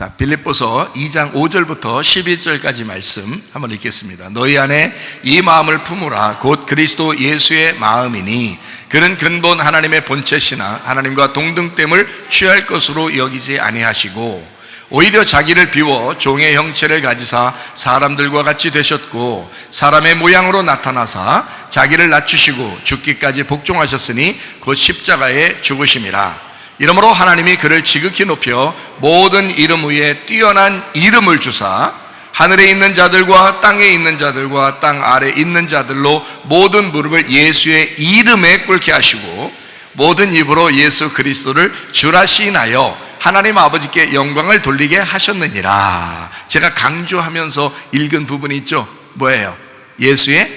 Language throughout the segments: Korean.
자, 빌립보서 2장 5절부터 11절까지 말씀 한번 읽겠습니다. 너희 안에 이 마음을 품으라. 곧 그리스도 예수의 마음이니 그는 근본 하나님의 본체시나 하나님과 동등됨을 취할 것으로 여기지 아니하시고 오히려 자기를 비워 종의 형체를 가지사 사람들과 같이 되셨고 사람의 모양으로 나타나사 자기를 낮추시고 죽기까지 복종하셨으니 곧 십자가에 죽으심이라. 이러므로 하나님이 그를 지극히 높여 모든 이름 위에 뛰어난 이름을 주사 하늘에 있는 자들과 땅에 있는 자들과 땅 아래 있는 자들로 모든 무릎을 예수의 이름에 꿇게 하시고 모든 입으로 예수 그리스도를 주라 시인하여 하나님 아버지께 영광을 돌리게 하셨느니라. 제가 강조하면서 읽은 부분이 있죠. 뭐예요? 예수의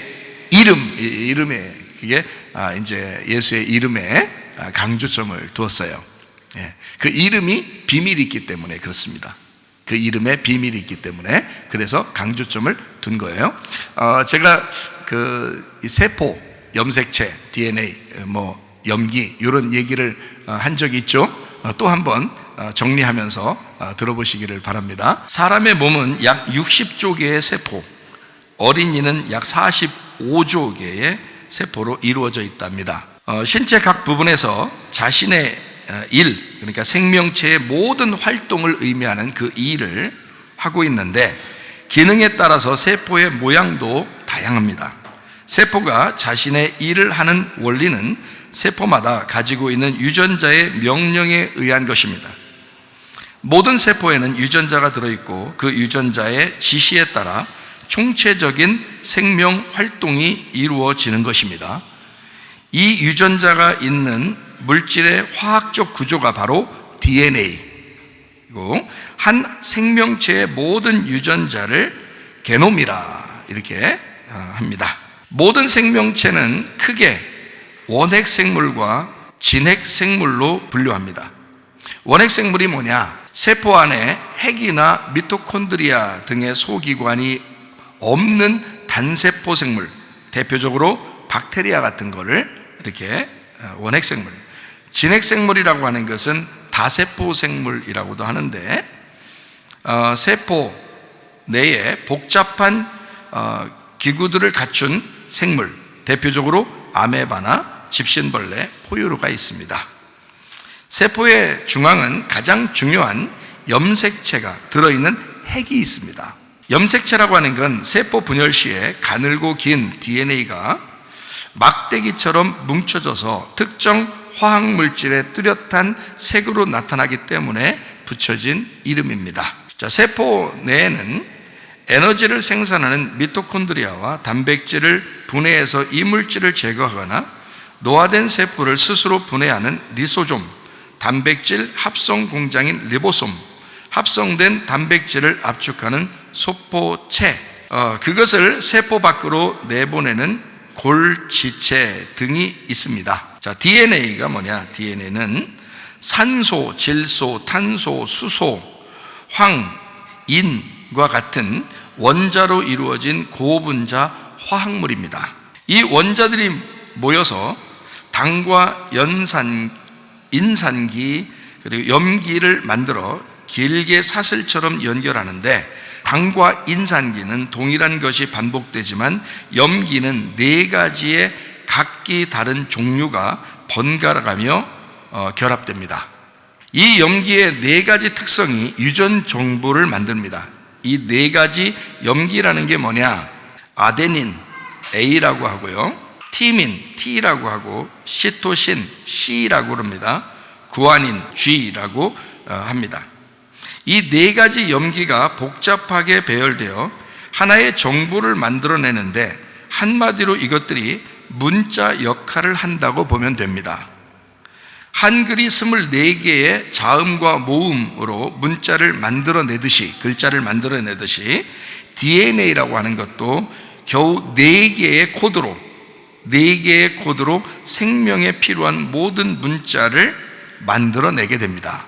이름에 그게 이제 예수의 이름에 강조점을 두었어요. 그 이름이 비밀이 있기 때문에 그렇습니다. 그 이름에 비밀이 있기 때문에 그래서 강조점을 둔 거예요. 제가 이 세포, 염색체, DNA, 염기 이런 얘기를 한 적이 있죠. 또 한번 정리하면서 들어보시기를 바랍니다. 사람의 몸은 약 60조 개의 세포, 어린이는 약 45조 개의 세포로 이루어져 있답니다. 신체 각 부분에서 자신의 일, 그러니까 생명체의 모든 활동을 의미하는 그 일을 하고 있는데 기능에 따라서 세포의 모양도 다양합니다. 세포가 자신의 일을 하는 원리는 세포마다 가지고 있는 유전자의 명령에 의한 것입니다. 모든 세포에는 유전자가 들어있고 그 유전자의 지시에 따라 총체적인 생명 활동이 이루어지는 것입니다. 이 유전자가 있는 물질의 화학적 구조가 바로 DNA이고 한 생명체의 모든 유전자를 게놈이라 이렇게 합니다. 모든 생명체는 크게 원핵생물과 진핵생물로 분류합니다. 원핵생물이 뭐냐? 세포 안에 핵이나 미토콘드리아 등의 소기관이 없는 단세포 생물, 대표적으로 박테리아 같은 거를 이렇게 원핵생물. 진핵생물이라고 하는 것은 다세포 생물이라고도 하는데 세포 내에 복잡한 기구들을 갖춘 생물, 대표적으로 아메바나 집신벌레, 포유류가 있습니다. 세포의 중앙은 가장 중요한 염색체가 들어있는 핵이 있습니다. 염색체라고 하는 건 세포 분열 시에 가늘고 긴 DNA가 막대기처럼 뭉쳐져서 특정 화학물질의 뚜렷한 색으로 나타나기 때문에 붙여진 이름입니다. 자, 세포 내에는 에너지를 생산하는 미토콘드리아와 단백질을 분해해서 이물질을 제거하거나 노화된 세포를 스스로 분해하는 리소솜, 단백질 합성 공장인 리보솜, 합성된 단백질을 압축하는 소포체, 그것을 세포 밖으로 내보내는 골지체 등이 있습니다. 자, DNA가 뭐냐? DNA는 산소, 질소, 탄소, 수소, 황, 인과 같은 원자로 이루어진 고분자 화학물입니다. 이 원자들이 모여서 당과 인산기 그리고 염기를 만들어 길게 사슬처럼 연결하는데 당과 인산기는 동일한 것이 반복되지만 염기는 4가지의 각기 다른 종류가 번갈아가며 결합됩니다. 이 염기의 4가지 특성이 유전 정보를 만듭니다. 이 4가지 염기라는 게 뭐냐? 아데닌 A라고 하고요, 티민 T라고 하고, 시토신 C라고 합니다. 구아닌 G라고 합니다. 이 4가지 염기가 복잡하게 배열되어 하나의 정보를 만들어내는데 한마디로 이것들이 문자 역할을 한다고 보면 됩니다. 한글이 24개의 자음과 모음으로 문자를 만들어내듯이, 글자를 만들어내듯이 DNA라고 하는 것도 겨우 4개의 코드로 생명에 필요한 모든 문자를 만들어내게 됩니다.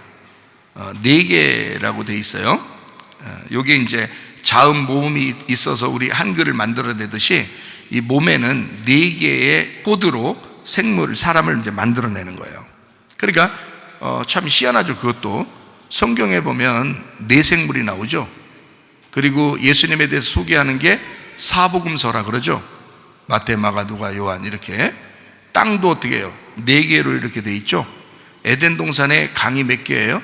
4개라고 돼 있어요. 요게 이제 자음 모음이 있어서 우리 한글을 만들어내듯이 이 몸에는 4개의 코드로 사람을 이제 만들어내는 거예요. 그러니까 참 희한하죠. 그것도 성경에 보면 네 생물이 나오죠. 그리고 예수님에 대해서 소개하는 게 사복음서라 그러죠. 마태, 마가, 누가, 요한 이렇게. 땅도 어떻게 해요? 네 개로 이렇게 돼 있죠. 에덴 동산에 강이 몇 개예요?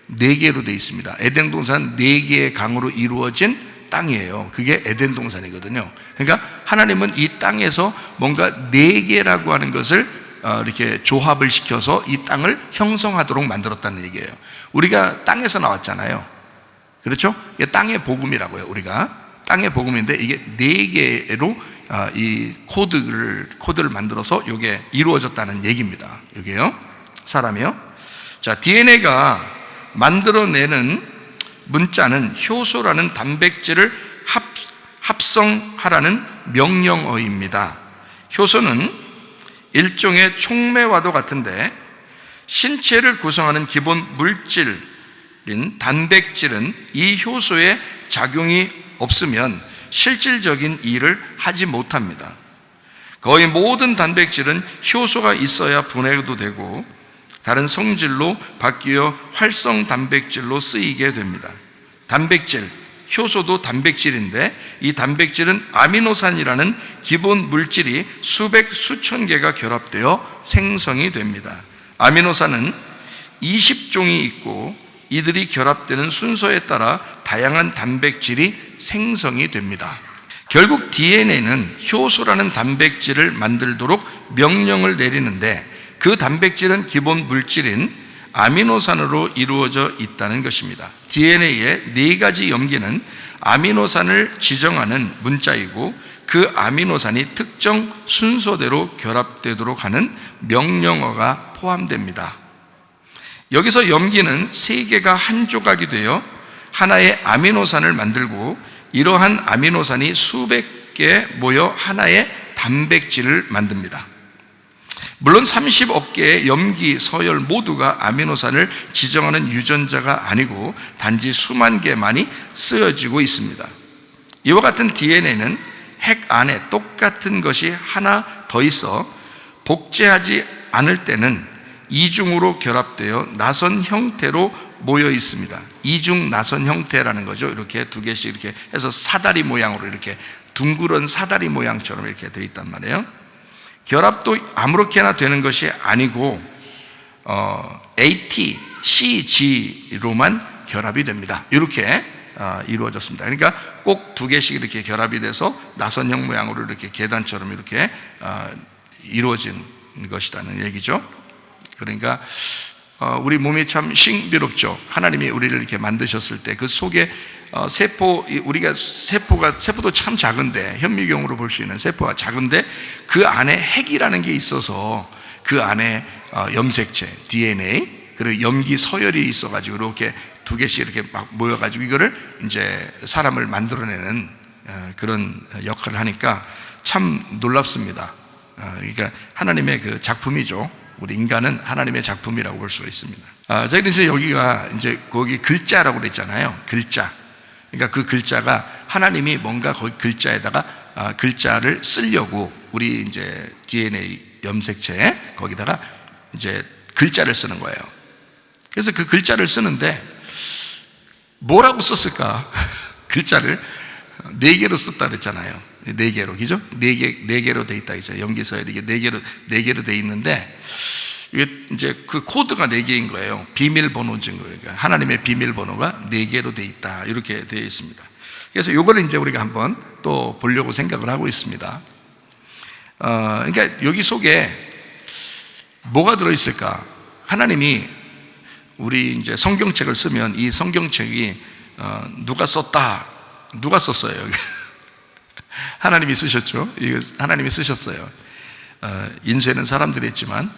네 개로 돼 있습니다. 에덴 동산 네 개의 강으로 이루어진 땅이에요. 그게 에덴 동산이거든요. 그러니까 하나님은 이 땅에서 뭔가 네 개라고 하는 것을 이렇게 조합을 시켜서 이 땅을 형성하도록 만들었다는 얘기예요. 우리가 땅에서 나왔잖아요. 그렇죠? 이게 땅의 복음이라고요. 우리가 땅의 복음인데 이게 네 개로 이 코드를 만들어서 이게 이루어졌다는 얘기입니다. 이게요, 사람이요. 자, DNA가 만들어내는 문자는 효소라는 단백질을 합성하라는 명령어입니다. 효소는 일종의 촉매와도 같은데 신체를 구성하는 기본 물질인 단백질은 이 효소의 작용이 없으면 실질적인 일을 하지 못합니다. 거의 모든 단백질은 효소가 있어야 분해도 되고 다른 성질로 바뀌어 활성 단백질로 쓰이게 됩니다. 단백질, 효소도 단백질인데 이 단백질은 아미노산이라는 기본 물질이 수백 수천 개가 결합되어 생성이 됩니다. 아미노산은 20종이 있고 이들이 결합되는 순서에 따라 다양한 단백질이 생성이 됩니다. 결국 DNA는 효소라는 단백질을 만들도록 명령을 내리는데 그 단백질은 기본 물질인 아미노산으로 이루어져 있다는 것입니다. DNA의 네 가지 염기는 아미노산을 지정하는 문자이고 그 아미노산이 특정 순서대로 결합되도록 하는 명령어가 포함됩니다. 여기서 염기는 세 개가 한 조각이 되어 하나의 아미노산을 만들고 이러한 아미노산이 수백 개 모여 하나의 단백질을 만듭니다. 물론 30억 개의 염기, 서열 모두가 아미노산을 지정하는 유전자가 아니고 단지 수만 개만이 쓰여지고 있습니다. 이와 같은 DNA는 핵 안에 똑같은 것이 하나 더 있어 복제하지 않을 때는 이중으로 결합되어 나선 형태로 모여 있습니다. 이중 나선 형태라는 거죠. 이렇게 두 개씩 이렇게 해서 사다리 모양으로 이렇게 둥그런 사다리 모양처럼 이렇게 되어 있단 말이에요. 결합도 아무렇게나 되는 것이 아니고 AT, CG로만 결합이 됩니다. 이렇게 이루어졌습니다. 그러니까 꼭 두 개씩 이렇게 결합이 돼서 나선형 모양으로 이렇게 계단처럼 이렇게 이루어진 것이라는 얘기죠. 그러니까 우리 몸이 참 신비롭죠. 하나님이 우리를 이렇게 만드셨을 때 그 속에 세포, 우리가 세포도 참 작은데, 현미경으로 볼 수 있는 세포가 작은데 그 안에 핵이라는 게 있어서 그 안에 염색체, DNA, 그리고 염기 서열이 있어가지고 이렇게 두 개씩 이렇게 막 모여가지고 이거를 이제 사람을 만들어내는 그런 역할을 하니까 참 놀랍습니다. 그러니까 하나님의 그 작품이죠. 우리 인간은 하나님의 작품이라고 볼 수가 있습니다. 자, 그래서 여기가 이제 거기 글자라고 그랬잖아요. 글자. 그러니까 그 글자가 하나님이 뭔가 거기 글자에다가 글자를 쓰려고 우리 이제 DNA 염색체에 거기다가 이제 글자를 쓰는 거예요. 그래서 그 글자를 쓰는데 뭐라고 썼을까? 글자를 네 개로 썼다 그랬잖아요. 네 개로, 그죠? 네 개로 돼 있다 했어요. 염기서열이 이게 네 개로 돼 있는데 이게 이제 그 코드가 네 개인 거예요. 비밀번호인 거예요. 그러니까 하나님의 비밀번호가 네 개로 돼 있다. 이렇게 되어 있습니다. 그래서 이거를 이제 우리가 한번 또 보려고 생각을 하고 있습니다. 그러니까 여기 속에 뭐가 들어있을까? 하나님이 우리 이제 성경책을 쓰면 이 성경책이 누가 썼다? 누가 썼어요? 하나님이 쓰셨죠. 이거 하나님이 쓰셨어요. 인쇄는 사람들이 했지만,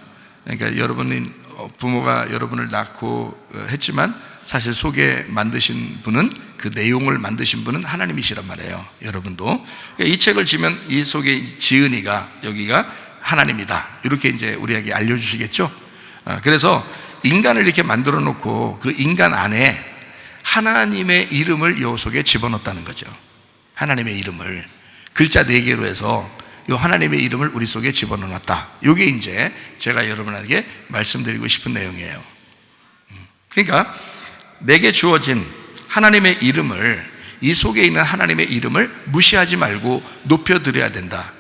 그러니까 여러분이 부모가 여러분을 낳고 했지만 사실 속에 만드신 분은, 그 내용을 만드신 분은 하나님이시란 말이에요. 여러분도. 그러니까 이 책을 지면 이 속에 지은이가, 여기가 하나님이다. 이렇게 이제 우리에게 알려주시겠죠. 그래서 인간을 이렇게 만들어 놓고 그 인간 안에 하나님의 이름을 요 속에 집어넣었다는 거죠. 하나님의 이름을 글자 4개로 해서 이 하나님의 이름을 우리 속에 집어넣었다. 이게 이제 제가 여러분에게 말씀드리고 싶은 내용이에요. 그러니까 내게 주어진 하나님의 이름을, 이 속에 있는 하나님의 이름을 무시하지 말고 높여드려야 된다.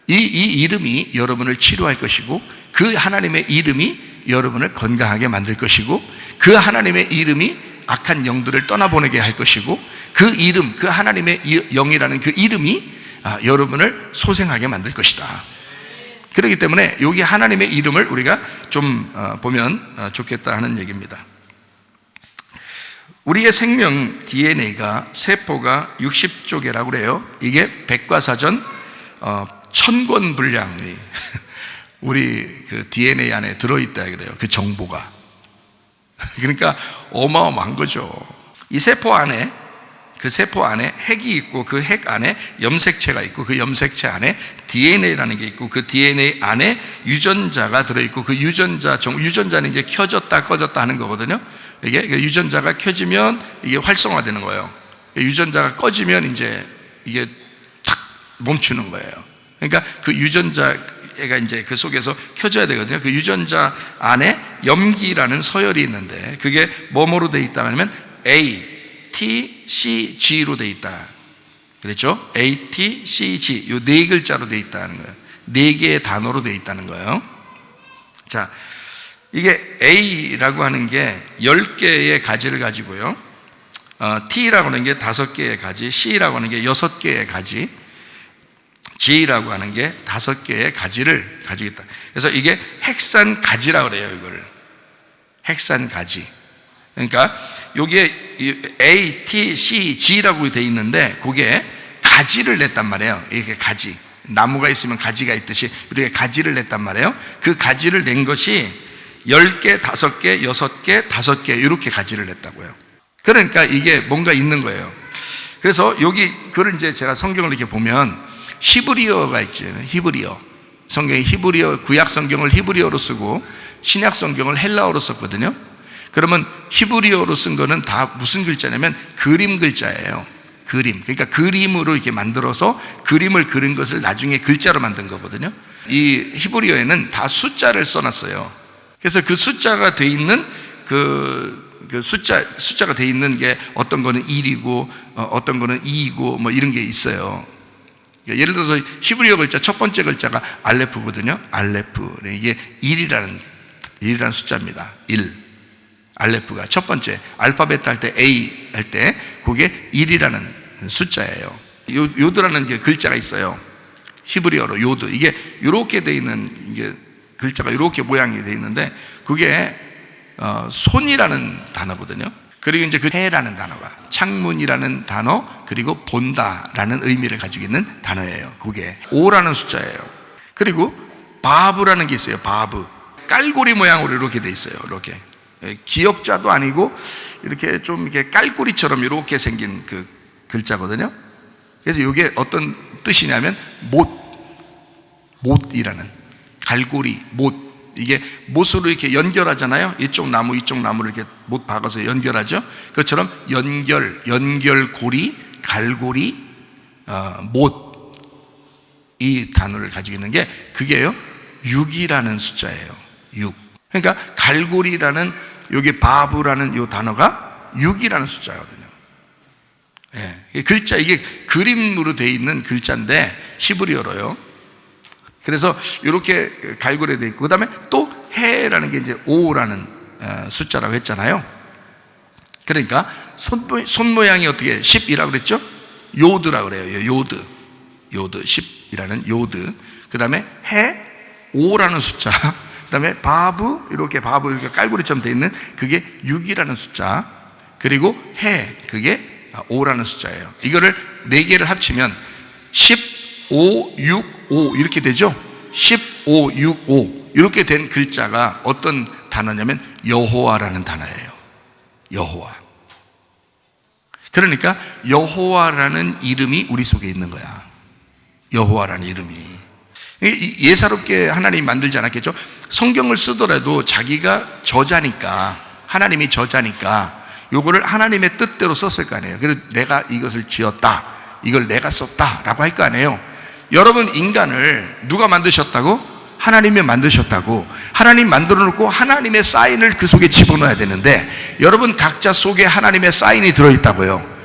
이 이름이 여러분을 치료할 것이고, 그 하나님의 이름이 여러분을 건강하게 만들 것이고, 그 하나님의 이름이 악한 영들을 떠나보내게 할 것이고, 그 이름, 그 하나님의 영이라는 그 이름이 여러분을 소생하게 만들 것이다. 그렇기 때문에 여기 하나님의 이름을 우리가 좀 보면 좋겠다 하는 얘기입니다. 우리의 생명 DNA가, 세포가 60조개라고 그래요. 이게 백과사전 1000권 분량이 우리 그 DNA 안에 들어있다 그래요. 그 정보가. 그러니까 어마어마한 거죠. 이 세포 안에, 그 세포 안에 핵이 있고, 그 핵 안에 염색체가 있고, 그 염색체 안에 DNA라는 게 있고, 그 DNA 안에 유전자가 들어있고, 그 유전자는 이제 켜졌다 꺼졌다 하는 거거든요. 이게 유전자가 켜지면 이게 활성화되는 거예요. 유전자가 꺼지면 이제 이게 탁 멈추는 거예요. 그러니까 그 유전자가 이제 그 속에서 켜져야 되거든요. 그 유전자 안에 염기라는 서열이 있는데, 그게 뭐뭐로 되어 있다 하면 A, T, C, G로 되어 있다. 그렇죠? A, T, C, G. 요 네 글자로 되어 있다는 거예요. 네 개의 단어로 되어 있다는 거예요. 자, 이게 A라고 하는 게 10개의 가지를 가지고요. T라고 하는 게 5개의 가지, C라고 하는 게 6개의 가지, G라고 하는 게 5개의 가지를 가지고 있다. 그래서 이게 핵산 가지라고 그래요, 이걸. 핵산 가지. 그러니까 여기에 A, T, C, G라고 되어 있는데, 그게 가지를 냈단 말이에요. 이렇게 가지. 나무가 있으면 가지가 있듯이 이렇게 가지를 냈단 말이에요. 그 가지를 낸 것이 10개, 5개, 6개, 5개 이렇게 가지를 냈다고요. 그러니까 이게 뭔가 있는 거예요. 그래서 여기 그걸 이제 제가 성경을 이렇게 보면 히브리어가 있죠. 히브리어. 성경이 히브리어, 구약 성경을 히브리어로 쓰고 신약 성경을 헬라어로 썼거든요. 그러면 히브리어로 쓴 거는 다 무슨 글자냐면 그림 글자예요. 그림. 그러니까 그림으로 이렇게 만들어서 그림을 그린 것을 나중에 글자로 만든 거거든요. 이 히브리어에는 다 숫자를 써놨어요. 그래서 그 숫자가 돼 있는 숫자가 돼 있는 게 어떤 거는 1이고 어떤 거는 2이고 뭐 이런 게 있어요. 그러니까 예를 들어서 히브리어 글자 첫 번째 글자가 알레프거든요. 알레프. 이게 1이라는 숫자입니다. 1. 알레프가 첫 번째 알파벳 할 때 A 할 때 그게 1이라는 숫자예요. 요드라는 게 글자가 있어요. 히브리어로 요드. 이게 이렇게 돼 있는 이게 글자가 이렇게 모양이 돼 있는데 그게 손이라는 단어거든요. 그리고 이제 그 해라는 단어가 창문이라는 단어 그리고 본다라는 의미를 가지고 있는 단어예요. 그게 5라는 숫자예요. 그리고 바브라는 게 있어요. 바브. 깔고리 모양으로 이렇게 돼 있어요. 이렇게 기역자도 아니고 이렇게 좀 이렇게 깔고리처럼 이렇게 생긴 그 글자거든요. 그래서 이게 어떤 뜻이냐면 못이라는 갈고리 못. 이게 못으로 이렇게 연결하잖아요. 이쪽 나무를 이렇게 못 박아서 연결하죠. 그것처럼 연결고리, 갈고리, 못. 이 단어를 가지고 있는 게 그게요 6이라는 숫자예요. 6. 그러니까 갈고리라는 여기 바브라는 이 단어가 6이라는 숫자거든요. 예, 글자 이게 그림으로 되어 있는 글자인데 히브리어로요. 그래서 이렇게 갈고리에 되어 있고 그 다음에 또 해라는 게 이제 5라는 숫자라고 했잖아요. 그러니까 손 모양이 어떻게 10이라고 그랬죠? 요드라고 그래요. 요드 10이라는 요드. 그 다음에 해 5라는 숫자. 그 다음에 바브 이렇게 깔고리처럼 되어 있는 그게 6이라는 숫자. 그리고 해 그게 5라는 숫자예요. 이거를 4개를 합치면 15, 6, 5 이렇게 되죠. 15, 6, 5 이렇게 된 글자가 어떤 단어냐면 여호와라는 단어예요. 여호와. 그러니까 여호와라는 이름이 우리 속에 있는 거야. 여호와라는 이름이. 예사롭게 하나님이 만들지 않았겠죠. 성경을 쓰더라도 자기가 저자니까, 하나님이 저자니까 요거를 하나님의 뜻대로 썼을 거 아니에요. 그래서 내가 이것을 지었다, 이걸 내가 썼다 라고 할 거 아니에요. 여러분 인간을 누가 만드셨다고? 하나님이 만드셨다고, 하나님 만들어 놓고 하나님의 사인을 그 속에 집어넣어야 되는데, 여러분 각자 속에 하나님의 사인이 들어있다고요.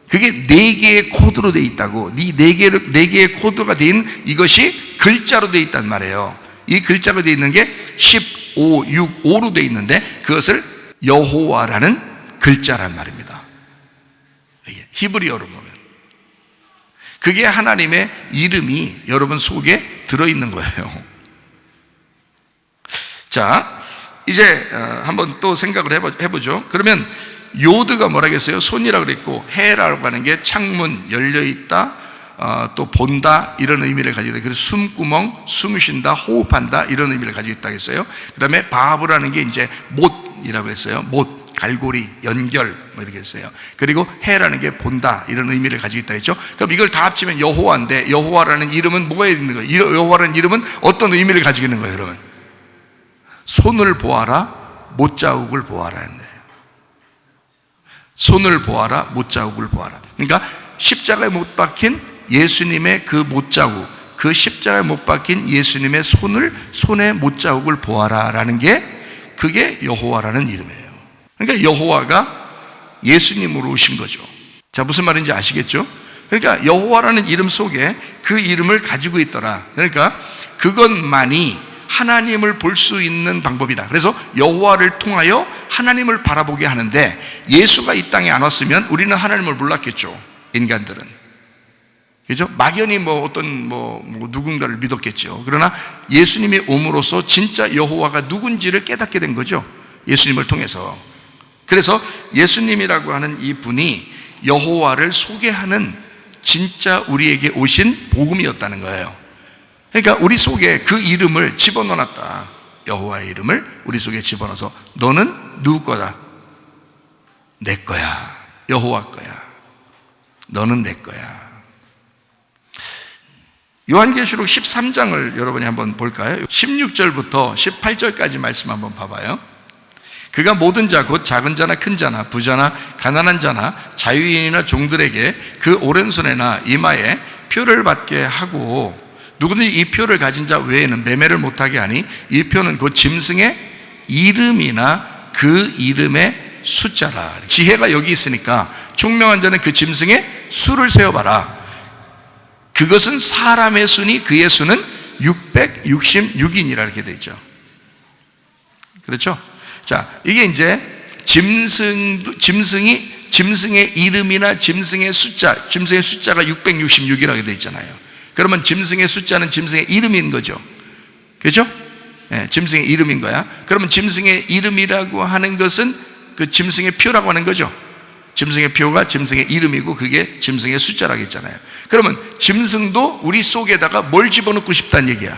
그게 4개의 코드로 되어 있다고. 이 4개의 코드가 된 이것이 글자로 되어 있단 말이에요. 이 글자로 되어 있는 게 15, 6, 5로 되어 있는데, 그것을 여호와라는 글자란 말입니다. 히브리어로 보면 그게 하나님의 이름이 여러분 속에 들어있는 거예요. 자, 이제 한번 또 생각을 해보죠. 그러면 요드가 뭐라겠어요? 손이라고 그랬고, 해라고 하는 게 창문, 열려있다, 또 본다, 이런 의미를 가지고 있다. 그래서 숨구멍, 숨 쉰다, 호흡한다, 이런 의미를 가지고 있다고 했어요. 그 다음에 바브라는 게 이제 못이라고 했어요. 못, 갈고리, 연결, 뭐 이렇게 했어요. 그리고 해라는 게 본다, 이런 의미를 가지고 있다 했죠. 그럼 이걸 다 합치면 여호와인데, 여호와라는 이름은 뭐가 있는 거예요? 여호와라는 이름은 어떤 의미를 가지고 있는 거예요, 여러분? 손을 보아라, 못자국을 보아라. 손을 보아라, 못자국을 보아라. 그러니까 십자가에 못 박힌 예수님의 그 못자국, 그 십자가에 못 박힌 예수님의 손의 못자국을 보아라 라는 게, 그게 여호와라는 이름이에요. 그러니까 여호와가 예수님으로 오신 거죠. 자, 무슨 말인지 아시겠죠? 그러니까 여호와라는 이름 속에 그 이름을 가지고 있더라. 그러니까 그것만이 하나님을 볼 수 있는 방법이다. 그래서 여호와를 통하여 하나님을 바라보게 하는데, 예수가 이 땅에 안 왔으면 우리는 하나님을 몰랐겠죠. 인간들은, 그죠? 막연히 어떤 누군가를 믿었겠죠. 그러나 예수님이 옴으로써 진짜 여호와가 누군지를 깨닫게 된 거죠. 예수님을 통해서. 그래서 예수님이라고 하는 이 분이 여호와를 소개하는 진짜 우리에게 오신 복음이었다는 거예요. 그러니까 우리 속에 그 이름을 집어넣었다. 여호와의 이름을 우리 속에 집어넣어서, 너는 누구 거다? 내 거야. 여호와 거야. 너는 내 거야. 요한계시록 13장을 여러분이 한번 볼까요? 16절부터 18절까지 말씀 한번 봐봐요. 그가 모든 자, 곧 작은 자나 큰 자나 부자나 가난한 자나 자유인이나 종들에게 그 오른손에나 이마에 표를 받게 하고, 누구든지 이 표를 가진 자 외에는 매매를 못하게 하니, 이 표는 그 짐승의 이름이나 그 이름의 숫자라. 지혜가 여기 있으니까 총명한 자는 그 짐승의 수를 세어봐라. 그것은 사람의 수니 그의 수는 666인이라 이렇게 되어 있죠. 그렇죠? 자, 이게 이제 짐승의 이름이나 짐승의 숫자가 666이라고 되어 있잖아요. 그러면 짐승의 숫자는 짐승의 이름인 거죠. 그렇죠? 네, 짐승의 이름인 거야. 그러면 짐승의 이름이라고 하는 것은 그 짐승의 표라고 하는 거죠. 짐승의 표가 짐승의 이름이고, 그게 짐승의 숫자라고 했잖아요. 그러면 짐승도 우리 속에다가 뭘 집어넣고 싶다는 얘기야?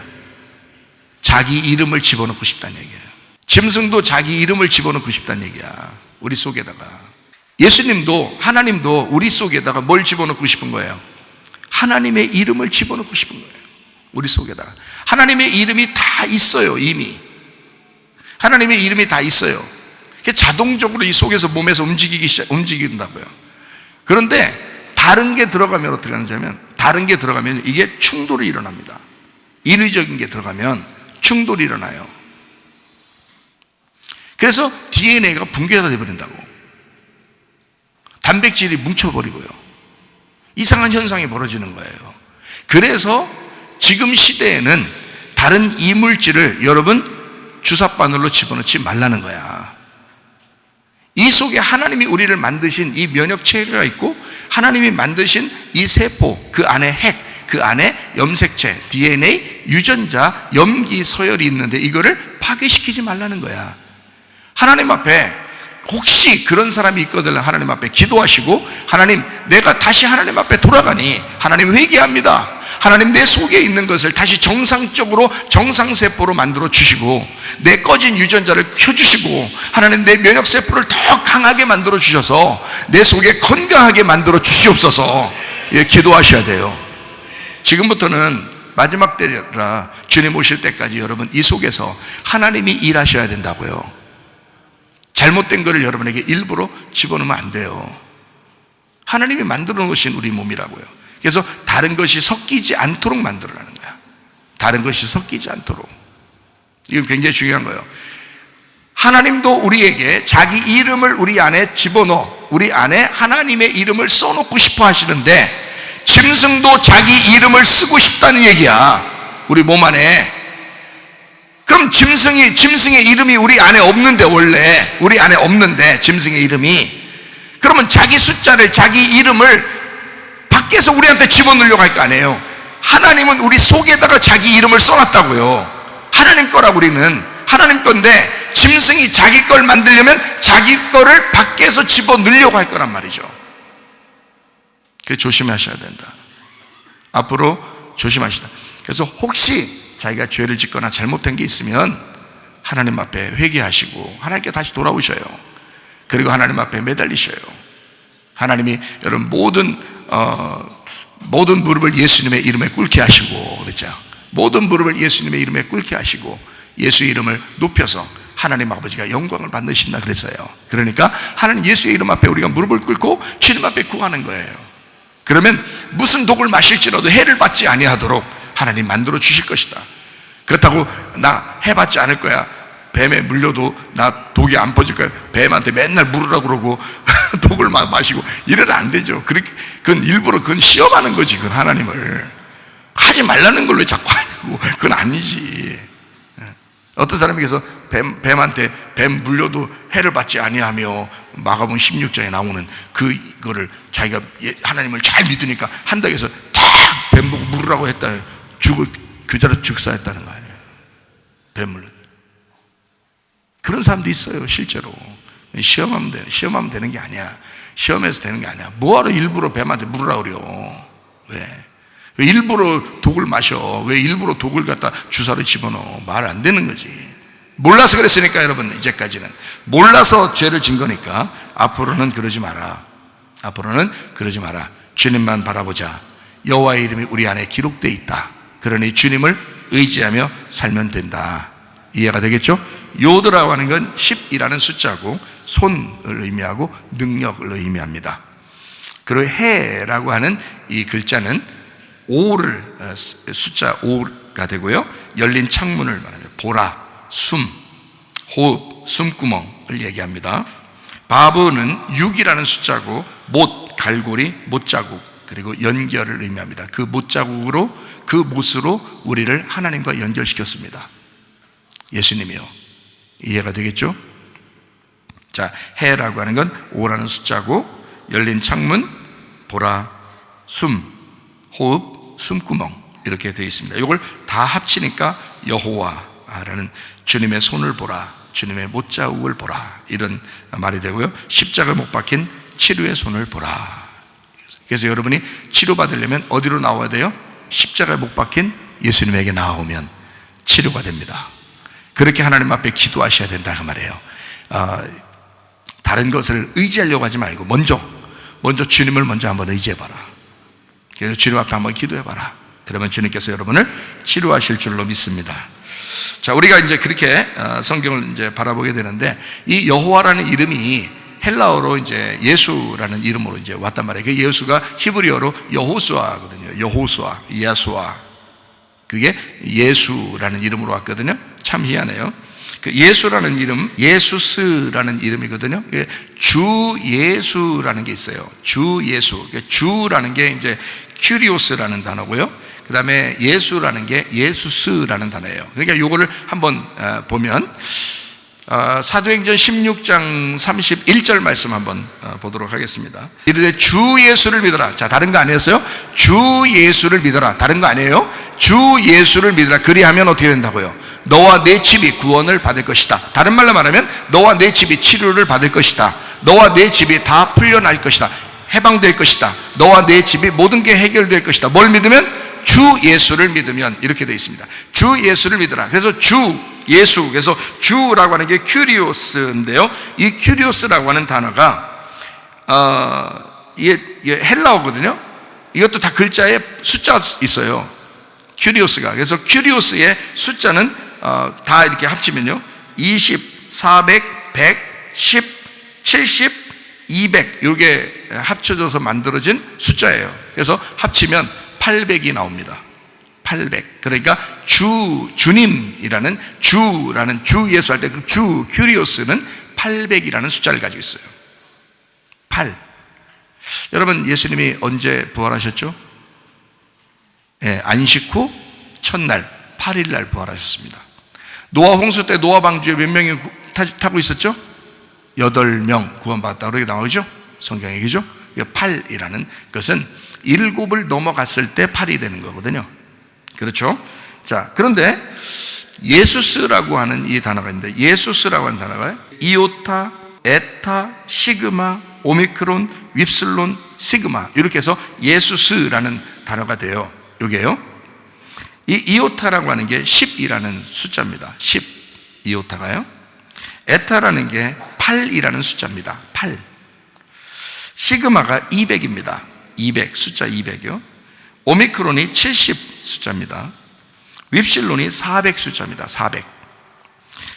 자기 이름을 집어넣고 싶다는 얘기야. 짐승도 자기 이름을 집어넣고 싶다는 얘기야, 우리 속에다가. 예수님도, 하나님도 우리 속에다가 뭘 집어넣고 싶은 거예요? 하나님의 이름을 집어넣고 싶은 거예요, 우리 속에다가. 하나님의 이름이 다 있어요. 이미 하나님의 이름이 다 있어요. 자동적으로 이 속에서 몸에서 움직인다고요. 그런데 다른 게 들어가면 어떻게 하냐면, 다른 게 들어가면 이게 충돌이 일어납니다. 인위적인 게 들어가면 충돌이 일어나요. 그래서 DNA가 붕괴가 되어버린다고. 단백질이 뭉쳐버리고요. 이상한 현상이 벌어지는 거예요. 그래서 지금 시대에는 다른 이물질을 여러분 주사바늘로 집어넣지 말라는 거야. 이 속에 하나님이 우리를 만드신 이 면역체계가 있고, 하나님이 만드신 이 세포, 그 안에 핵, 그 안에 염색체, DNA, 유전자, 염기, 서열이 있는데 이거를 파괴시키지 말라는 거야. 하나님 앞에 혹시 그런 사람이 있거든, 하나님 앞에 기도하시고, 하나님, 내가 다시 하나님 앞에 돌아가니 하나님 회개합니다. 하나님, 내 속에 있는 것을 다시 정상적으로 정상세포로 만들어 주시고, 내 꺼진 유전자를 켜주시고, 하나님, 내 면역세포를 더 강하게 만들어 주셔서 내 속에 건강하게 만들어 주시옵소서. 예, 기도하셔야 돼요. 지금부터는 마지막 때라 주님 오실 때까지 여러분 이 속에서 하나님이 일하셔야 된다고요. 잘못된 것을 여러분에게 일부러 집어넣으면 안 돼요. 하나님이 만들어 놓으신 우리 몸이라고요. 그래서 다른 것이 섞이지 않도록 만들어라는 거야. 다른 것이 섞이지 않도록. 이거 굉장히 중요한 거예요. 하나님도 우리에게 자기 이름을 우리 안에 집어넣어 우리 안에 하나님의 이름을 써놓고 싶어 하시는데, 짐승도 자기 이름을 쓰고 싶다는 얘기야, 우리 몸 안에. 그럼 짐승의 이름이 우리 안에 없는데, 원래 우리 안에 없는데 짐승의 이름이, 그러면 자기 숫자를, 자기 이름을 밖에서 우리한테 집어넣으려고 할 거 아니에요. 하나님은 우리 속에다가 자기 이름을 써놨다고요. 하나님 거라고. 우리는 하나님 건데, 짐승이 자기 걸 만들려면 자기 거를 밖에서 집어넣으려고 할 거란 말이죠. 그래서 조심하셔야 된다. 앞으로 조심하시다. 그래서 혹시 자기가 죄를 짓거나 잘못한 게 있으면 하나님 앞에 회개하시고 하나님께 다시 돌아오셔요. 그리고 하나님 앞에 매달리셔요. 하나님이 여러분 모든 무릎을 예수님의 이름에 꿇게 하시고, 그렇죠? 모든 무릎을 예수님의 이름에 꿇게 하시고 예수의 이름을 높여서 하나님 아버지가 영광을 받으신다 그랬어요. 그러니까 하나님 예수의 이름 앞에 우리가 무릎을 꿇고 주님 앞에 구하는 거예요. 그러면 무슨 독을 마실지라도 해를 받지 아니하도록 하나님 만들어 주실 것이다. 그렇다고 나 해받지 않을 거야, 뱀에 물려도 나 독이 안 퍼질 거야, 뱀한테 맨날 물으라고 그러고 독을 마시고 이래도 안 되죠. 그건 일부러 그건 시험하는 거지. 그건 하나님을 하지 말라는 걸로 자꾸 하냐고. 그건 아니지. 어떤 사람이 그래서 뱀한테 뱀 물려도 해를 받지 아니하며 마가복음 16장에 나오는 그거를 자기가 하나님을 잘 믿으니까 한다고 해서 탁 뱀 보고 물으라고 했다, 그 자로 즉사했다는 거 아니에요. 뱀 물려. 그런 사람도 있어요, 실제로. 시험하면 되는 게 아니야. 시험해서 되는 게 아니야. 뭐하러 일부러 뱀한테 물으라고 그래요? 왜 일부러 독을 마셔? 왜 일부러 독을 갖다 주사로 집어넣어? 말 안 되는 거지. 몰라서 그랬으니까. 여러분, 이제까지는 몰라서 죄를 진 거니까 앞으로는 그러지 마라. 앞으로는 그러지 마라. 주님만 바라보자. 여호와의 이름이 우리 안에 기록되어 있다. 그러니 주님을 의지하며 살면 된다. 이해가 되겠죠? 요드라고 하는 건 10이라는 숫자고 손을 의미하고 능력을 의미합니다. 그리고 해라고 하는 이 글자는 숫자 5가 되고요, 열린 창문을 말합니다. 보라, 숨, 호흡, 숨구멍을 얘기합니다. 바브는 6이라는 숫자고 못, 갈고리, 못자국, 그리고 연결을 의미합니다. 그 못자국으로, 그 못으로 우리를 하나님과 연결시켰습니다. 예수님이요. 이해가 되겠죠? 자, 해라고 하는 건 5라는 숫자고, 열린 창문, 보라, 숨, 호흡, 숨구멍, 이렇게 되어 있습니다. 이걸 다 합치니까 여호와라는, 주님의 손을 보라, 주님의 못자국을 보라, 이런 말이 되고요, 십자가 못 박힌 치료의 손을 보라. 그래서 여러분이 치료받으려면 어디로 나와야 돼요? 십자가에 못 박힌 예수님에게 나오면 치료가 됩니다. 그렇게 하나님 앞에 기도하셔야 된다 그 말이에요. 다른 것을 의지하려고 하지 말고 먼저 주님을 먼저 한번 의지해봐라. 그래서 주님 앞에 한번 기도해봐라. 그러면 주님께서 여러분을 치료하실 줄로 믿습니다. 자, 우리가 이제 그렇게 성경을 이제 바라보게 되는데, 이 여호와라는 이름이 헬라어로 이제 예수라는 이름으로 이제 왔단 말이에요. 그 예수가 히브리어로 여호수아거든요. 여호수아, 야수아. 그게 예수라는 이름으로 왔거든요. 참 희한해요. 그 예수라는 이름, 예수스라는 이름이거든요. 주 예수라는 게 있어요. 주 예수. 주라는 게 이제 큐리오스라는 단어고요. 그 다음에 예수라는 게 예수스라는 단어예요. 그러니까 요거를 한번 보면, 사도행전 16장 31절 말씀 한번 보도록 하겠습니다. 이르되 주 예수를 믿어라. 자, 다른 거 아니었어요? 주 예수를 믿어라. 다른 거 아니에요? 주 예수를 믿어라. 그리하면 어떻게 된다고요? 너와 내 집이 구원을 받을 것이다. 다른 말로 말하면 너와 내 집이 치료를 받을 것이다. 너와 내 집이 다 풀려날 것이다. 해방될 것이다. 너와 내 집이 모든 게 해결될 것이다. 뭘 믿으면? 주 예수를 믿으면. 이렇게 되어 있습니다. 주 예수를 믿으라. 그래서 주 예수, 그래서 주라고 하는 게 큐리오스인데요, 이 큐리오스라고 하는 단어가 이게 헬라어거든요. 이것도 다 글자에 숫자가 있어요. 큐리오스가. 그래서 큐리오스의 숫자는 다 이렇게 합치면요, 20, 400, 100, 10, 70, 200 이렇게 합쳐져서 만들어진 숫자예요. 그래서 합치면 800이 나옵니다. 800. 그러니까 주님이라는 주 예수 할 때 그 주 큐리오스는 800이라는 숫자를 가지고 있어요. 8. 여러분, 예수님이 언제 부활하셨죠? 안식 후 첫날 8일날 부활하셨습니다. 노아 홍수 때 노아 방주에 몇 명이 타고 있었죠? 8명 구원받았다 그렇게 나오죠? 성경에 얘기죠? 8이라는 것은 7을 넘어갔을 때 8이 되는 거거든요. 그렇죠? 자, 그런데 예수스라고 하는 이 단어가 있는데, 예수스라고 하는 단어가 이오타, 에타, 시그마, 오미크론, 윕슬론, 시그마, 이렇게 해서 예수스라는 단어가 돼요. 이게요, 이 이오타라고 하는 게 10이라는 숫자입니다. 10, 이오타가요. 에타라는 게 8이라는 숫자입니다. 8. 시그마가 200입니다. 200, 숫자 200이요. 오미크론이 70 숫자입니다. 윕실론이 400 숫자입니다. 400.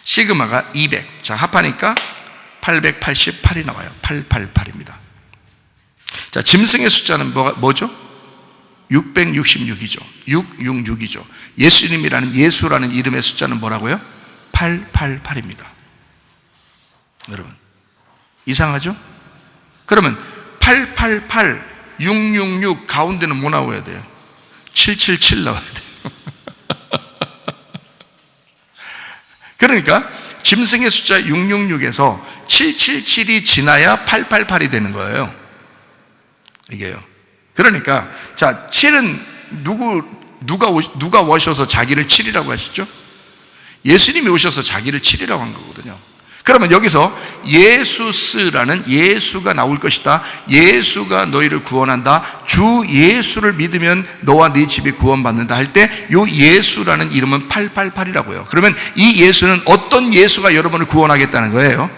시그마가 200. 자, 합하니까 888이 나와요. 888입니다. 자, 짐승의 숫자는 뭐죠? 666이죠. 666이죠. 예수님이라는, 예수라는 이름의 숫자는 뭐라고요? 888입니다. 여러분, 이상하죠? 그러면 888, 666 가운데는 뭐 나와야 돼요? 777 나와야 돼요. 그러니까 짐승의 숫자 666에서 777이 지나야 888이 되는 거예요. 이게요. 그러니까 자, 7은 누가 오셔서 자기를 7이라고 하시죠? 예수님이 오셔서 자기를 7이라고 한 거거든요. 그러면 여기서 예수스라는, 예수가 나올 것이다, 예수가 너희를 구원한다, 주 예수를 믿으면 너와 네 집이 구원받는다 할 때 이 예수라는 이름은 888이라고요. 그러면 이 예수는 어떤 예수가 여러분을 구원하겠다는 거예요?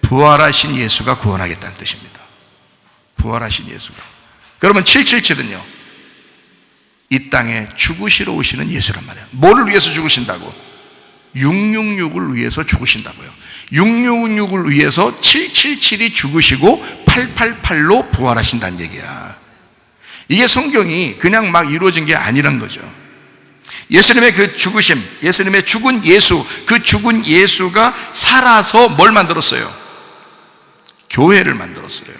부활하신 예수가 구원하겠다는 뜻입니다. 부활하신 예수가. 그러면 777은요, 이 땅에 죽으시러 오시는 예수란 말이에요. 뭐를 위해서 죽으신다고? 666을 위해서 죽으신다고요. 666을 위해서 777이 죽으시고 888로 부활하신다는 얘기야. 이게 성경이 그냥 막 이루어진 게 아니란 거죠. 예수님의 그 죽으심, 예수님의 죽은 예수, 그 죽은 예수가 살아서 뭘 만들었어요? 교회를 만들었어요.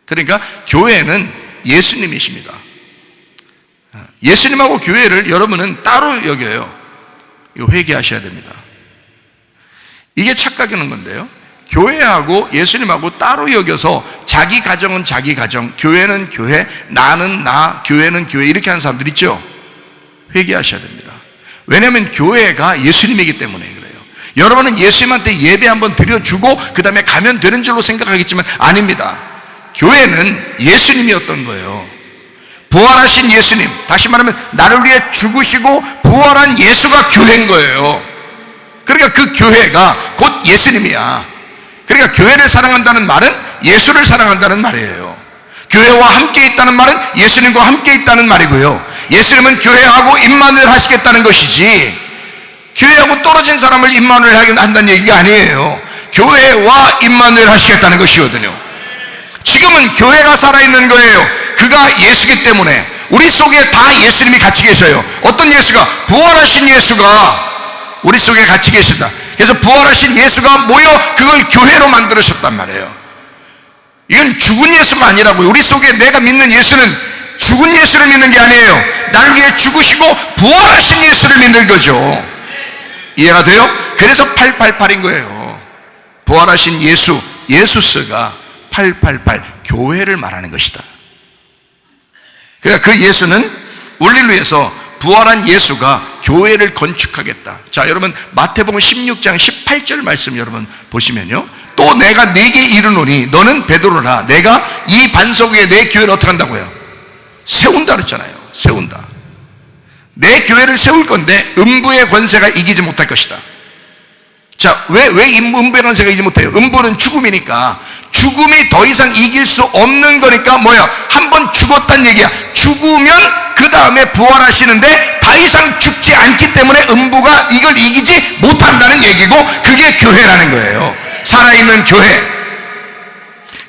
그러니까 교회는 예수님이십니다. 예수님하고 교회를 여러분은 따로 여겨요. 이거 회개하셔야 됩니다. 이게 착각이는 건데요, 교회하고 예수님하고 따로 여겨서 자기 가정은 자기 가정, 교회는 교회, 나는 나, 교회는 교회, 이렇게 하는 사람들 있죠? 회개하셔야 됩니다. 왜냐하면 교회가 예수님이기 때문에 그래요. 여러분은 예수님한테 예배 한번 드려주고 그 다음에 가면 되는 줄로 생각하겠지만 아닙니다. 교회는 예수님이었던 거예요. 부활하신 예수님, 다시 말하면 나를 위해 죽으시고 부활한 예수가 교회인 거예요. 그러니까 그 교회가 곧 예수님이야. 그러니까 교회를 사랑한다는 말은 예수를 사랑한다는 말이에요. 교회와 함께 있다는 말은 예수님과 함께 있다는 말이고요, 예수님은 교회하고 임마누엘 하시겠다는 것이지 교회하고 떨어진 사람을 임마누엘 한다는 얘기가 아니에요. 교회와 임마누엘 하시겠다는 것이거든요. 지금은 교회가 살아있는 거예요. 그가 예수기 때문에 우리 속에 다 예수님이 같이 계셔요. 어떤 예수가? 부활하신 예수가 우리 속에 같이 계신다. 그래서 부활하신 예수가 모여 그걸 교회로 만들으셨단 말이에요. 이건 죽은 예수가 아니라고요. 우리 속에 내가 믿는 예수는 죽은 예수를 믿는 게 아니에요. 나를 위해 죽으시고 부활하신 예수를 믿는 거죠. 이해가 돼요? 그래서 888인 거예요. 부활하신 예수, 예수스가 888, 교회를 말하는 것이다. 그러니까 그 예수는 우리를 위해서, 부활한 예수가 교회를 건축하겠다. 자, 여러분 마태복음 16장 18절 말씀 여러분 보시면요, 또 내가 네게 이르노니 너는 베드로라, 내가 이 반석 위에 내 교회를 어떻게 한다고요? 세운다 그랬잖아요. 세운다. 내 교회를 세울 건데 음부의 권세가 이기지 못할 것이다. 자, 왜 음부의 권세가 이기지 못해요? 음부는 죽음이니까, 죽음이 더 이상 이길 수 없는 거니까 뭐야? 한번 죽었단 얘기야. 죽으면 그 다음에 부활하시는데 더 이상 죽지 않기 때문에 음부가 이걸 이기지 못한다는 얘기고, 그게 교회라는 거예요. 살아있는 교회.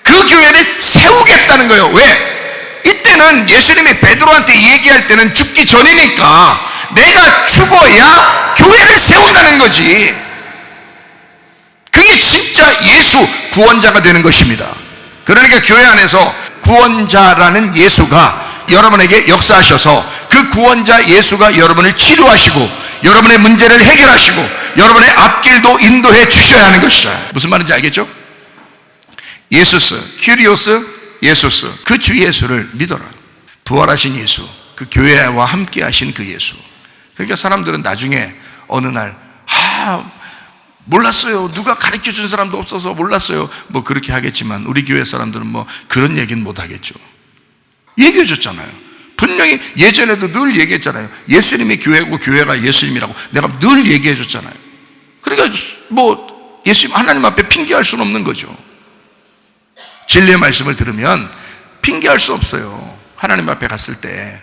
그 교회를 세우겠다는 거예요. 왜? 이때 교회는 예수님이 베드로한테 얘기할 때는 죽기 전이니까 내가 죽어야 교회를 세운다는 거지. 그게 진짜 예수 구원자가 되는 것입니다. 그러니까 교회 안에서 구원자라는 예수가 여러분에게 역사하셔서 그 구원자 예수가 여러분을 치료하시고 여러분의 문제를 해결하시고 여러분의 앞길도 인도해 주셔야 하는 것이죠. 무슨 말인지 알겠죠? 예수스, 큐리오스, 예수스, 그 주 예수를 믿어라. 부활하신 예수, 그 교회와 함께 하신 그 예수. 그러니까 사람들은 나중에 어느 날 몰랐어요. 누가 가르쳐 준 사람도 없어서 몰랐어요. 뭐 그렇게 하겠지만 우리 교회 사람들은 뭐 그런 얘기는 못 하겠죠. 얘기해 줬잖아요. 분명히 예전에도 늘 얘기했잖아요. 예수님이 교회고 교회가 예수님이라고 내가 늘 얘기해 줬잖아요. 그러니까 뭐 예수님 하나님 앞에 핑계할 수는 없는 거죠. 진리의 말씀을 들으면 핑계할 수 없어요. 하나님 앞에 갔을 때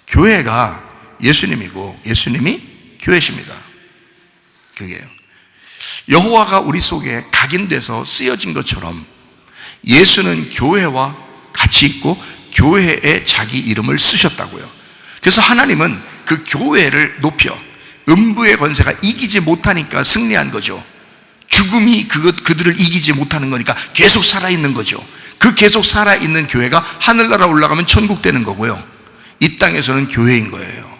교회가 예수님이고 예수님이 교회십니다. 그게요. 여호와가 우리 속에 각인돼서 쓰여진 것처럼 예수는 교회와 같이 있고 교회에 자기 이름을 쓰셨다고요. 그래서 하나님은 그 교회를 높여 음부의 권세가 이기지 못하니까 승리한 거죠. 죽음이 그들을 이기지 못하는 거니까 계속 살아있는 거죠. 그 계속 살아있는 교회가 하늘나라 올라가면 천국 되는 거고요. 이 땅에서는 교회인 거예요.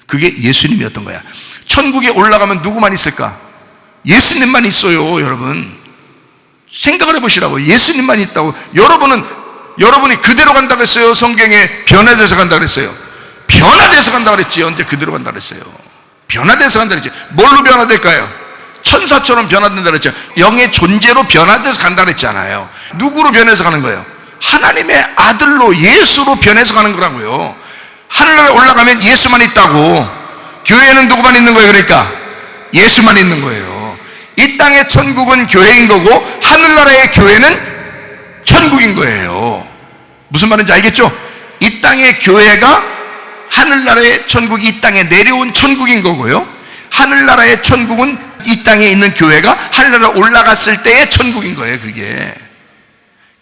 그게 예수님이었던 거야. 천국에 올라가면 누구만 있을까? 예수님만 있어요. 여러분 생각을 해보시라고. 예수님만 있다고. 여러분이 그대로 간다 그랬어요? 성경에 변화돼서 간다 그랬어요? 변화돼서 간다 그랬지. 언제 그대로 간다 그랬어요? 변화돼서 간다 그랬지. 뭘로 변화될까요? 천사처럼 변화된다 그랬죠. 영의 존재로 변화돼서 간다 그랬잖아요. 누구로 변해서 가는 거예요? 하나님의 아들로 예수로 변해서 가는 거라고요. 하늘나라에 올라가면 예수만 있다고. 교회는 누구만 있는 거예요? 그러니까 예수만 있는 거예요. 이 땅의 천국은 교회인 거고 하늘나라의 교회는 천국인 거예요. 무슨 말인지 알겠죠? 이 땅의 교회가 하늘나라의 천국이 이 땅에 내려온 천국인 거고요, 하늘나라의 천국은 이 땅에 있는 교회가 하늘나라에 올라갔을 때의 천국인 거예요. 그게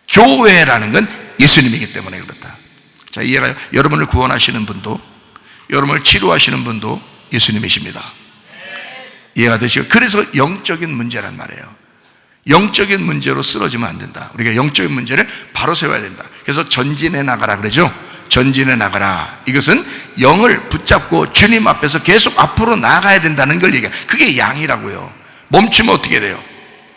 교회라는 건 예수님이기 때문에 그렇다. 자, 이해가요? 여러분을 구원하시는 분도 여러분을 치료하시는 분도 예수님이십니다. 이해가 되시죠? 그래서 영적인 문제란 말이에요. 영적인 문제로 쓰러지면 안 된다. 우리가 영적인 문제를 바로 세워야 된다. 그래서 전진해 나가라 그러죠. 전진해 나가라. 이것은 영을 붙잡고 주님 앞에서 계속 앞으로 나가야 된다는 걸 얘기해요. 그게 양이라고요. 멈추면 어떻게 돼요?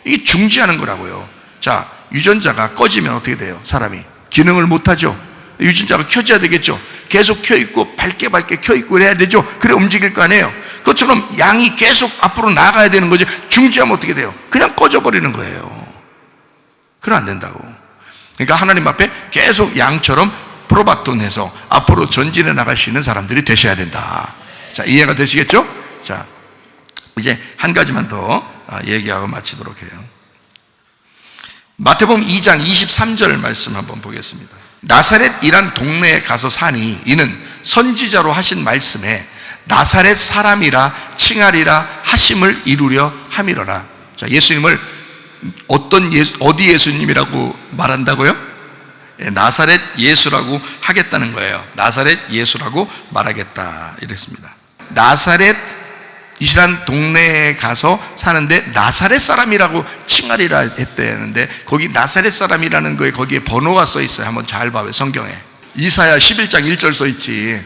이게 중지하는 거라고요. 자, 유전자가 꺼지면 어떻게 돼요? 사람이 기능을 못하죠. 유전자가 켜져야 되겠죠. 계속 켜있고 밝게 켜있고 그래야 되죠. 그래 움직일 거 아니에요. 그것처럼 양이 계속 앞으로 나가야 되는 거죠. 중지하면 어떻게 돼요? 그냥 꺼져버리는 거예요. 그럼 안 된다고. 그러니까 하나님 앞에 계속 양처럼 프로바톤해서 앞으로 전진해 나갈 수 있는 사람들이 되셔야 된다. 자, 이해가 되시겠죠? 자, 이제 한 가지만 더 얘기하고 마치도록 해요. 마태복음 2장 23절 말씀 한번 보겠습니다. 나사렛이란 동네에 가서 사니 이는 선지자로 하신 말씀에 나사렛 사람이라 칭하리라 하심을 이루려 함이로라. 자, 예수님을 어디 예수님이라고 말한다고요? 나사렛 예수라고 하겠다는 거예요. 나사렛 예수라고 말하겠다 이랬습니다. 나사렛이란 동네에 가서 사는데 나사렛 사람이라고 칭하리라 했대는데 거기 나사렛 사람이라는 거에 거기에 번호가 써 있어요. 한번 잘 봐요. 성경에 이사야 11장 1절 써 있지.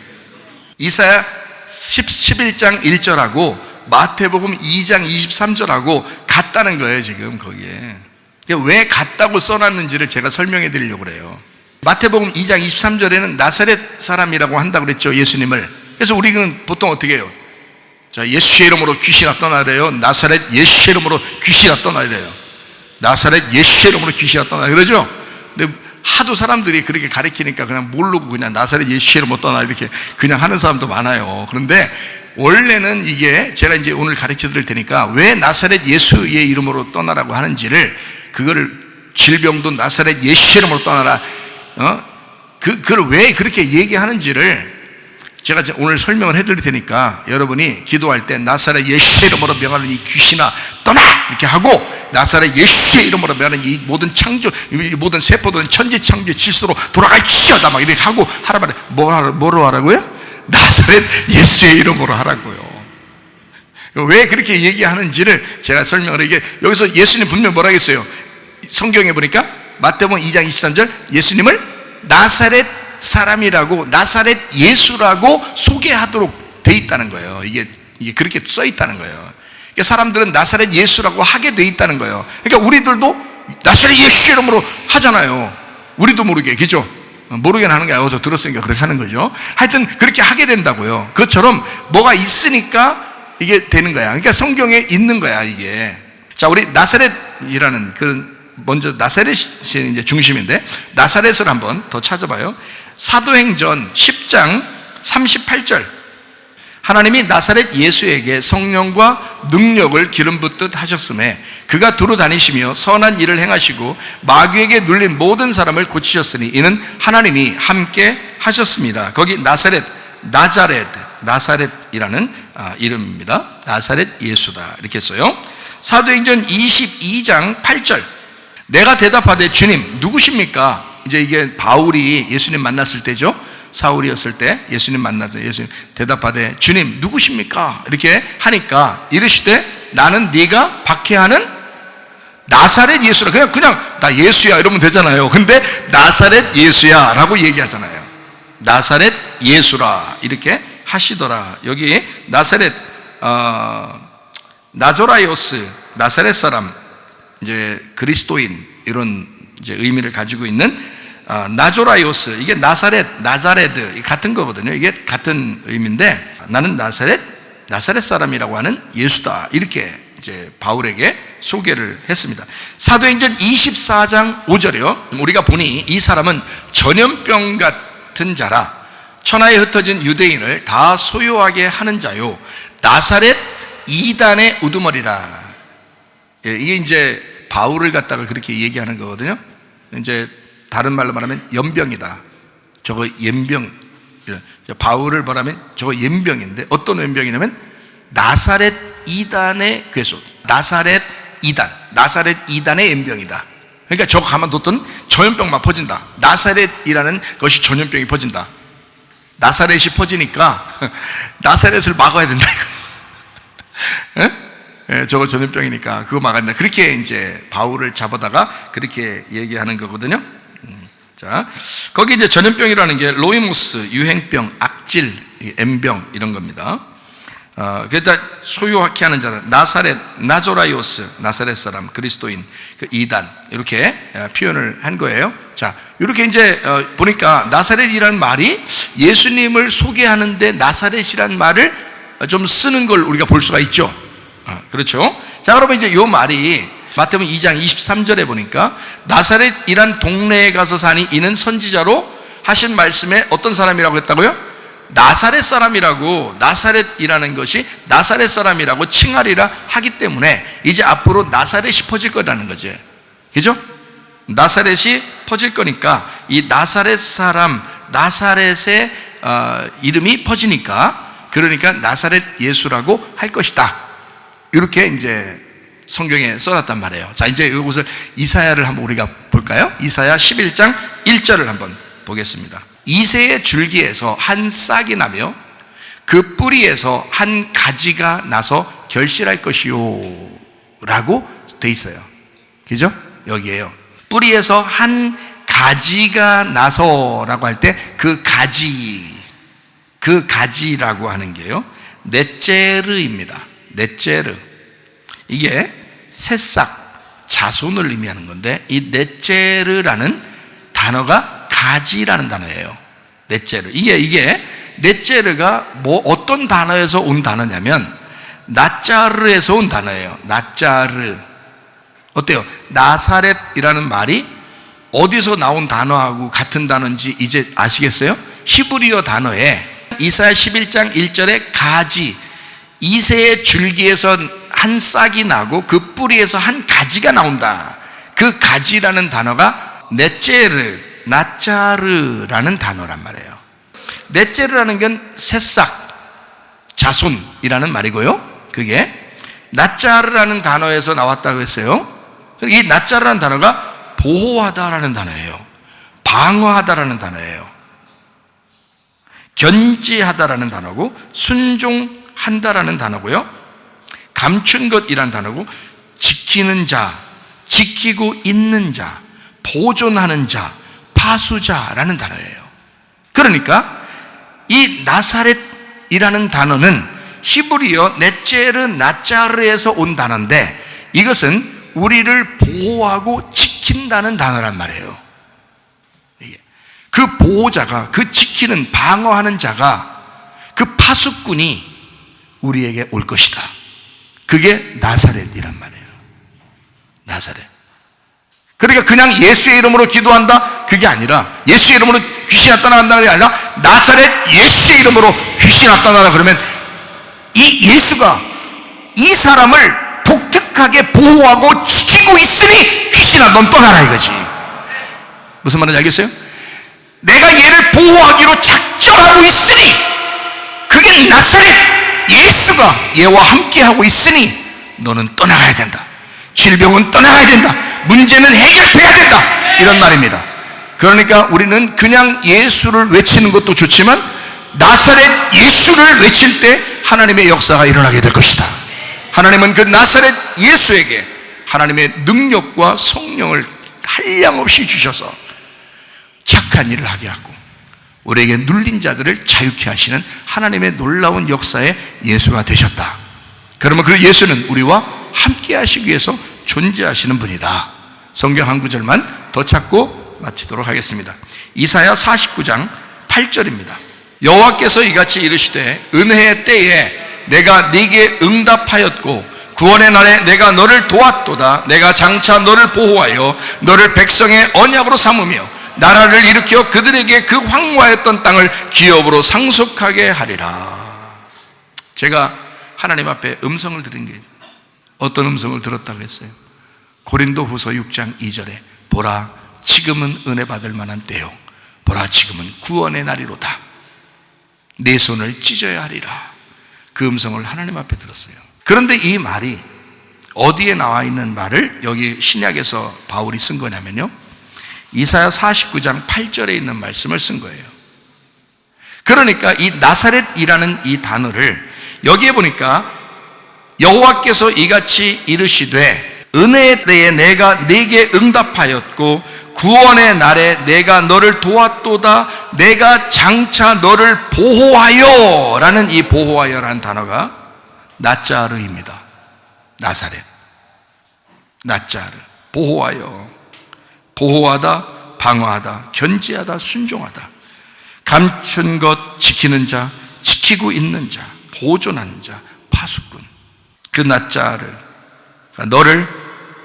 이사야 11장 1절하고 마태복음 2장 23절하고 같다는 거예요. 지금 거기에 왜 같다고 써놨는지를 제가 설명해 드리려고 그래요. 마태복음 2장 23절에는 나사렛 사람이라고 한다고 그랬죠, 예수님을. 그래서 우리는 보통 어떻게 해요? 자, 예수의 이름으로 귀신아 떠나래요. 나사렛 예수의 이름으로 귀신아 떠나래요. 나사렛 예수의 이름으로 귀신아 떠나 그러죠. 근데 하도 사람들이 그렇게 가르치니까 그냥 모르고 그냥 나사렛 예수의 이름으로 떠나 이렇게 그냥 하는 사람도 많아요. 그런데 원래는 이게 제가 이제 오늘 가르쳐 드릴 테니까 왜 나사렛 예수의 이름으로 떠나라고 하는지를, 그거를 질병도 나사렛 예수의 이름으로 떠나라, 그걸 왜 그렇게 얘기하는지를 제가 오늘 설명을 해드릴 테니까 여러분이 기도할 때 나사렛 예수의 이름으로 명하는 이 귀신아 떠나! 이렇게 하고 나사렛 예수의 이름으로 나는 이 모든 창조, 이 모든 세포들은 천지창조 질서로 돌아갈지어다 막 이렇게 하고 하라 말해. 뭐로 하라고요? 나사렛 예수의 이름으로 하라고요. 왜 그렇게 얘기하는지를 제가 설명을 이게 여기서 예수님 분명 뭐라 했어요? 성경에 보니까 마태복음 2장 23절 예수님을 나사렛 사람이라고, 나사렛 예수라고 소개하도록 돼 있다는 거예요. 이게 그렇게 써 있다는 거예요. 그러니까 사람들은 나사렛 예수라고 하게 돼 있다는 거예요. 그러니까 우리들도 나사렛 예수 이름으로 하잖아요. 우리도 모르게, 그죠? 모르게 하는 게 아니고 저 들었으니까 그렇게 하는 거죠. 하여튼 그렇게 하게 된다고요. 그것처럼 뭐가 있으니까 이게 되는 거야. 그러니까 성경에 있는 거야, 이게. 자, 우리 나사렛이라는 먼저 나사렛이 이제 중심인데, 나사렛을 한번 더 찾아봐요. 사도행전 10장 38절. 하나님이 나사렛 예수에게 성령과 능력을 기름 붓듯 하셨음에 그가 두루 다니시며 선한 일을 행하시고 마귀에게 눌린 모든 사람을 고치셨으니 이는 하나님이 함께 하셨습니다. 거기 나사렛이라는 이름입니다. 나사렛 예수다 이렇게 써요. 사도행전 22장 8절. 내가 대답하되 주님 누구십니까? 이제 이게 바울이 예수님 만났을 때죠. 사울이었을 때 예수님 만나서 예수님 대답하되 주님 누구십니까? 이렇게 하니까 이르시되 나는 네가 박해하는 나사렛 예수라. 그냥 나 예수야 이러면 되잖아요. 근데 나사렛 예수야 라고 얘기하잖아요. 나사렛 예수라 이렇게 하시더라. 여기 나사렛 나조라이오스, 나사렛 사람, 이제 그리스도인 이런 이제 의미를 가지고 있는 나조라이오스, 이게 나자레드 같은 거거든요. 이게 같은 의미인데 나는 나사렛 사람이라고 하는 예수다 이렇게 이제 바울에게 소개를 했습니다. 사도행전 24장 5절이요. 우리가 보니 이 사람은 전염병 같은 자라 천하에 흩어진 유대인을 다 소요하게 하는 자요 나사렛 이단의 우두머리라. 이게 이제 바울을 갖다가 그렇게 얘기하는 거거든요. 이제 다른 말로 말하면 연병이다. 저거 연병. 바울을 말하면 저거 연병인데 어떤 연병이냐면 나사렛 이단의 괴수. 나사렛 이단의 연병이다. 그러니까 저거 가만뒀던 전염병만 퍼진다. 나사렛이라는 것이 전염병이 퍼진다. 나사렛이 퍼지니까 나사렛을 막아야 된다 이거. 예, 저거 전염병이니까 그거 막아야 된다. 그렇게 이제 바울을 잡아다가 그렇게 얘기하는 거거든요. 자, 거기 이제 전염병이라는 게 로이모스, 유행병, 악질, M병 이런 겁니다. 그러다 소유하게 하는 자는 나조라이오스, 나사렛 사람, 그리스도인, 그 이단 이렇게 표현을 한 거예요. 자, 이렇게 이제 보니까 나사렛이라는 말이 예수님을 소개하는데 나사렛이라는 말을 좀 쓰는 걸 우리가 볼 수가 있죠. 그렇죠. 자, 그러면 이제 이 말이 마태복음 2장 23절에 보니까 나사렛이란 동네에 가서 사니 이는 선지자로 하신 말씀에 어떤 사람이라고 했다고요? 나사렛 사람이라고, 나사렛이라는 것이 나사렛 사람이라고 칭하리라 하기 때문에 이제 앞으로 나사렛이 퍼질 거라는 거죠. 그죠? 나사렛이 퍼질 거니까 이 나사렛 사람, 나사렛의 이름이 퍼지니까 그러니까 나사렛 예수라고 할 것이다. 이렇게 이제 성경에 써놨단 말이에요. 자, 이제 이것을 이사야를 한번 우리가 볼까요? 이사야 11장 1절을 한번 보겠습니다. 이새의 줄기에서 한 싹이 나며 그 뿌리에서 한 가지가 나서 결실할 것이요 라고 돼 있어요. 그죠? 여기에요. 뿌리에서 한 가지가 나서 라고 할 때 그 가지라고 하는 게요 넷제르입니다. 넷제르. 이게 새싹, 자손을 의미하는 건데 이 넷제르라는 단어가 가지라는 단어예요. 넷제르. 이게 넷제르가 뭐 어떤 단어에서 온 단어냐면 나짜르에서 온 단어예요. 나짜르. 어때요? 나사렛이라는 말이 어디서 나온 단어하고 같은 단어인지 이제 아시겠어요? 히브리어 단어에 이사야 11장 1절에 가지, 이새의 줄기에서 한 싹이 나고 그 뿌리에서 한 가지가 나온다. 그 가지라는 단어가 넷제르, 나짜르라는 단어란 말이에요. 넷제르라는 건 새싹, 자손이라는 말이고요. 그게 나짜르라는 단어에서 나왔다고 했어요. 이 나짜르라는 단어가 보호하다라는 단어예요. 방어하다라는 단어예요. 견지하다라는 단어고, 순종한다라는 단어고요, 감춘 것이라는 단어고, 지키는 자, 지키고 있는 자, 보존하는 자, 파수자라는 단어예요. 그러니까 이 나사렛이라는 단어는 히브리어 넷제르 나짜르에서 온 단어인데, 이것은 우리를 보호하고 지킨다는 단어란 말이에요. 그 보호자가, 그 지키는, 방어하는 자가, 그 파수꾼이 우리에게 올 것이다. 그게 나사렛이란 말이에요. 나사렛. 그러니까 그냥 예수의 이름으로 기도한다, 그게 아니라, 예수의 이름으로 귀신이 나타난다는 게 아니라 나사렛 예수의 이름으로 귀신이 나타나라 그러면 이 예수가 이 사람을 독특하게 보호하고 지키고 있으니 귀신아 넌 떠나라 이거지. 무슨 말인지 알겠어요? 내가 얘를 보호하기로 작정하고 있으니, 그게 나사렛 예수가 얘와 함께하고 있으니 너는 떠나가야 된다. 질병은 떠나가야 된다. 문제는 해결돼야 된다. 이런 말입니다. 그러니까 우리는 그냥 예수를 외치는 것도 좋지만 나사렛 예수를 외칠 때 하나님의 역사가 일어나게 될 것이다. 하나님은 그 나사렛 예수에게 하나님의 능력과 성령을 한량없이 주셔서 착한 일을 하게 하고 우리에게 눌린 자들을 자유케 하시는 하나님의 놀라운 역사의 예수가 되셨다. 그러면 그 예수는 우리와 함께 하시기 위해서 존재하시는 분이다. 성경 한 구절만 더 찾고 마치도록 하겠습니다. 이사야 49장 8절입니다. 여호와께서 이같이 이르시되 은혜의 때에 내가 네게 응답하였고 구원의 날에 내가 너를 도왔도다. 내가 장차 너를 보호하여 너를 백성의 언약으로 삼으며 나라를 일으켜 그들에게 그 황무하였던 땅을 기업으로 상속하게 하리라. 제가 하나님 앞에 음성을 들은 게, 어떤 음성을 들었다고 했어요? 고린도 후서 6장 2절에 보라 지금은 은혜 받을 만한 때요, 보라 지금은 구원의 날이로다. 내 손을 찢어야 하리라. 그 음성을 하나님 앞에 들었어요. 그런데 이 말이 어디에 나와 있는 말을 여기 신약에서 바울이 쓴 거냐면요, 이사야 49장 8절에 있는 말씀을 쓴 거예요. 그러니까 이 나사렛이라는 이 단어를 여기에 보니까 여호와께서 이같이 이르시되 은혜에 대해 내가 네게 응답하였고 구원의 날에 내가 너를 도왔도다. 내가 장차 너를 보호하여 라는 이 보호하여라는 단어가 나짜르입니다. 나사렛, 나짜르, 보호하여, 보호하다, 방어하다, 견지하다, 순종하다, 감춘 것 지키는 자, 지키고 있는 자, 보존하는 자, 파수꾼. 그 나짜르, 너를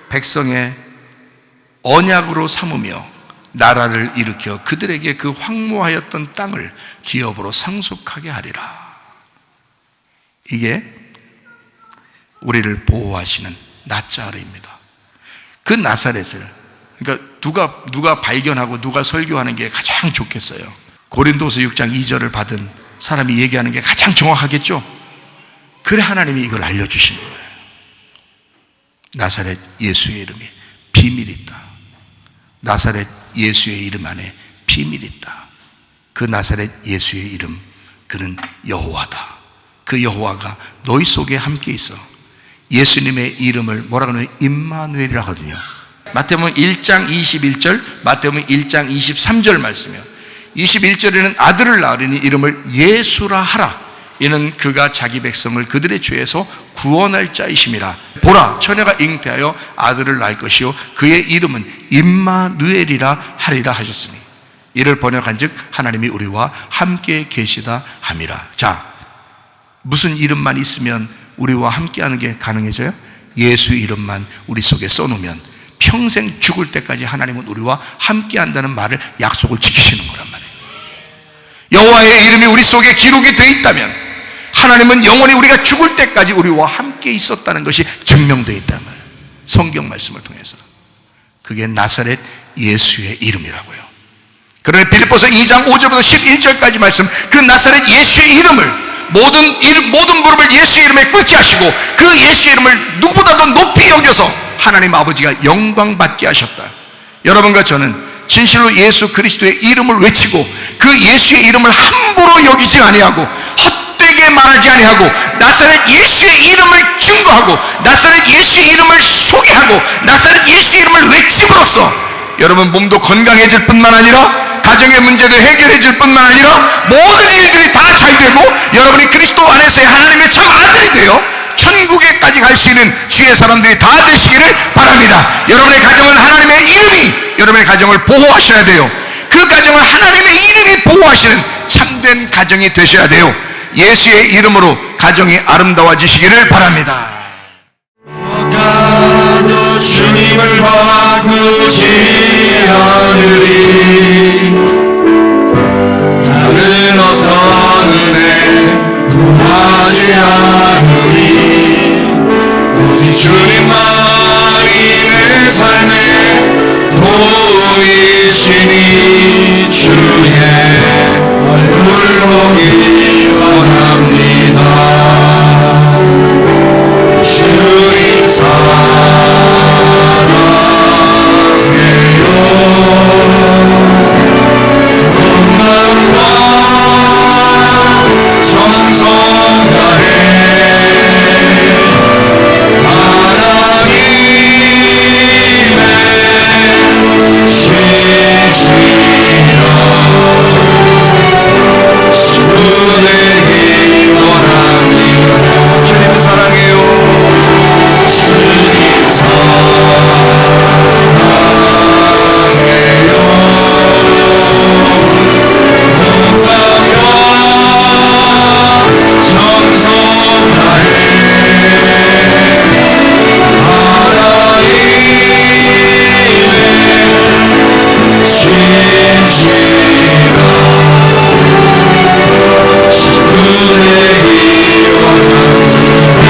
백성의 언약으로 삼으며 나라를 일으켜 그들에게 그 황무하였던 땅을 기업으로 상속하게 하리라. 이게 우리를 보호하시는 나짜르입니다. 그 나사렛을, 그러니까 누가 발견하고 누가 설교하는 게 가장 좋겠어요? 고린도서 6장 2절을 받은 사람이 얘기하는 게 가장 정확하겠죠? 그래 하나님이 이걸 알려주시는 거예요. 나사렛 예수의 이름에 비밀이 있다. 나사렛 예수의 이름 안에 비밀이 있다. 그 나사렛 예수의 이름, 그는 여호와다. 그 여호와가 너희 속에 함께 있어. 예수님의 이름을 뭐라고 하냐면 임마누엘이라고 하거든요. 마태복음 1장 21절, 마태복음 1장 23절 말씀이요. 21절에는 아들을 낳으리니 이름을 예수라 하라. 이는 그가 자기 백성을 그들의 죄에서 구원할 자이심이라. 보라 처녀가 잉태하여 아들을 낳을 것이요 그의 이름은 임마누엘이라 하리라 하셨으니, 이를 번역한즉 하나님이 우리와 함께 계시다 함이라. 자, 무슨 이름만 있으면 우리와 함께하는 게 가능해져요? 예수 이름만 우리 속에 써놓으면 평생 죽을 때까지 하나님은 우리와 함께한다는 말을, 약속을 지키시는 거란 말이에요. 여호와의 이름이 우리 속에 기록이 되어 있다면 하나님은 영원히 우리가 죽을 때까지 우리와 함께 있었다는 것이 증명되어 있다는 말이에요. 성경 말씀을 통해서. 그게 나사렛 예수의 이름이라고요. 그러나 빌립보서 2장 5절부터 11절까지 말씀, 그 나사렛 예수의 이름을 모든 무릎을 예수의 이름에 꿇게 하시고 그 예수의 이름을 누구보다도 높이 여겨서 하나님 아버지가 영광받게 하셨다. 여러분과 저는 진실로 예수 그리스도의 이름을 외치고 그 예수의 이름을 함부로 여기지 아니하고 헛되게 말하지 아니하고 나사렛 예수의 이름을 증거하고 나사렛 예수의 이름을 소개하고 나사렛 예수의 이름을 외침으로써 여러분 몸도 건강해질 뿐만 아니라 가정의 문제도 해결해질 뿐만 아니라 모든 일들이 다 잘 되고 여러분이 그리스도 안에서의 하나님의 참 아들이 되어 천국에까지 갈 수 있는 주의 사람들이 다 되시기를 바랍니다. 여러분의 가정은 하나님의 이름이 여러분의 가정을 보호하셔야 돼요. 그 가정은 하나님의 이름이 보호하시는 참된 가정이 되셔야 돼요. 예수의 이름으로 가정이 아름다워지시기를 바랍니다. 가도 주님을 바꾸지 않으리 다른 어떤 은혜 구하지 않으리 오직 주님만이 내 삶의 도이시니 주의 얼굴 보기 원합니다. 주님 사랑해요. 온 마음과 정성 다해 하나님의 신실한 신부되기 원합니다. 주님 사랑해요. 주님 사랑해요. 온 마음과 정성 다해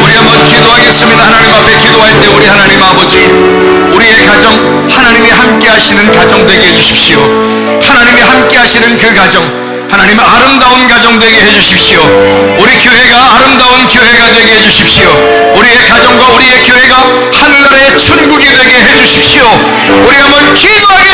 우리 한번 기도하겠습니다. 하나님 앞에 기도할 때 우리 하나님 아버지 우리의 가정 하나님이 함께 하시는 가정 되게 해주십시오. 하나님이 함께 하시는 그 가정 하나님 아름다운 가정 되게 해주십시오. 우리 교회가 아름다운 교회가 되게 해주십시오. 우리의 가정과 우리의 교회가 하늘나라의 천국이 되게 해주십시오. 우리 한번 기도하겠습니다.